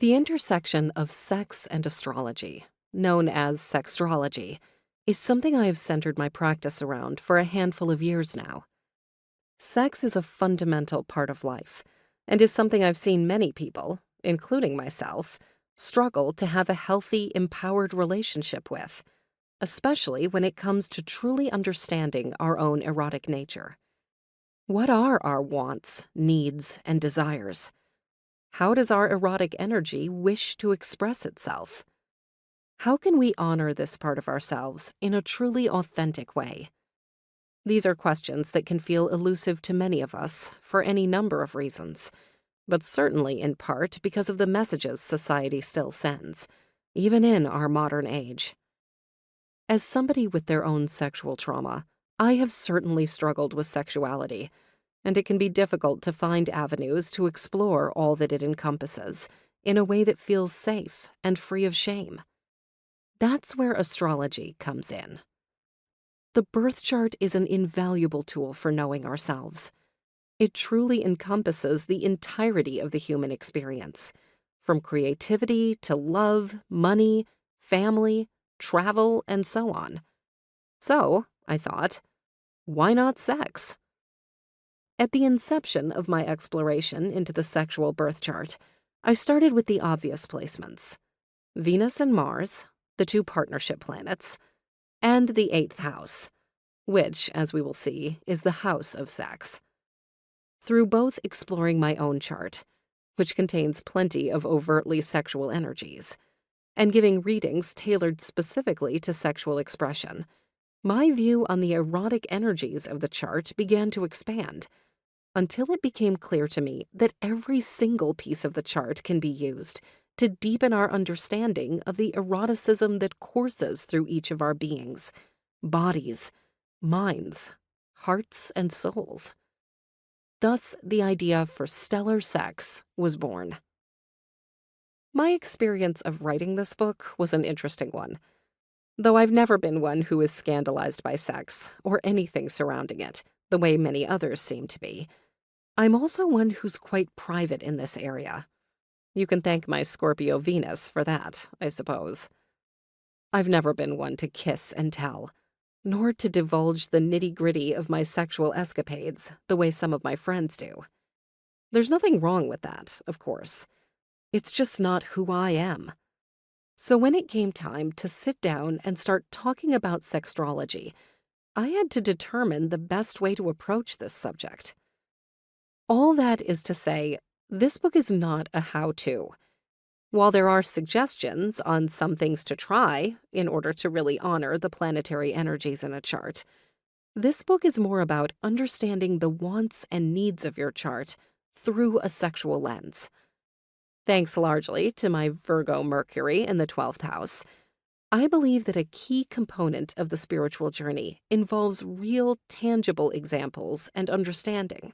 The intersection of sex and astrology, known as sextrology, is something I have centered my practice around for a handful of years now. Sex is a fundamental part of life and is something I've seen many people, including myself, struggle to have a healthy, empowered relationship with, especially when it comes to truly understanding our own erotic nature. What are our wants, needs, and desires? How does our erotic energy wish to express itself? How can we honor this part of ourselves in a truly authentic way? These are questions that can feel elusive to many of us for any number of reasons, but certainly in part because of the messages society still sends, even in our modern age. As somebody with their own sexual trauma, I have certainly struggled with sexuality, and it can be difficult to find avenues to explore all that it encompasses in a way that feels safe and free of shame. That's where astrology comes in. The birth chart is an invaluable tool for knowing ourselves. It truly encompasses the entirety of the human experience, from creativity to love, money, family, travel, and so on. So, I thought, why not sex? At the inception of my exploration into the sexual birth chart, I started with the obvious placements: Venus and Mars, the two partnership planets, and the 8th house, which, as we will see, is the house of sex. Through both exploring my own chart, which contains plenty of overtly sexual energies, and giving readings tailored specifically to sexual expression, my view on the erotic energies of the chart began to expand, until it became clear to me that every single piece of the chart can be used to deepen our understanding of the eroticism that courses through each of our beings, bodies, minds, hearts, and souls. Thus, the idea for stellar sex was born. My experience of writing this book was an interesting one. Though I've never been one who is scandalized by sex or anything surrounding it, the way many others seem to be, I'm also one who's quite private in this area. You can thank my Scorpio Venus for that, I suppose. I've never been one to kiss and tell, nor to divulge the nitty-gritty of my sexual escapades the way some of my friends do. There's nothing wrong with that, of course. It's just not who I am. So when it came time to sit down and start talking about sextrology, I had to determine the best way to approach this subject. All that is to say, this book is not a how-to. While there are suggestions on some things to try in order to really honor the planetary energies in a chart, this book is more about understanding the wants and needs of your chart through a sexual lens. Thanks largely to my Virgo Mercury in the 12th house, I believe that a key component of the spiritual journey involves real, tangible examples and understanding.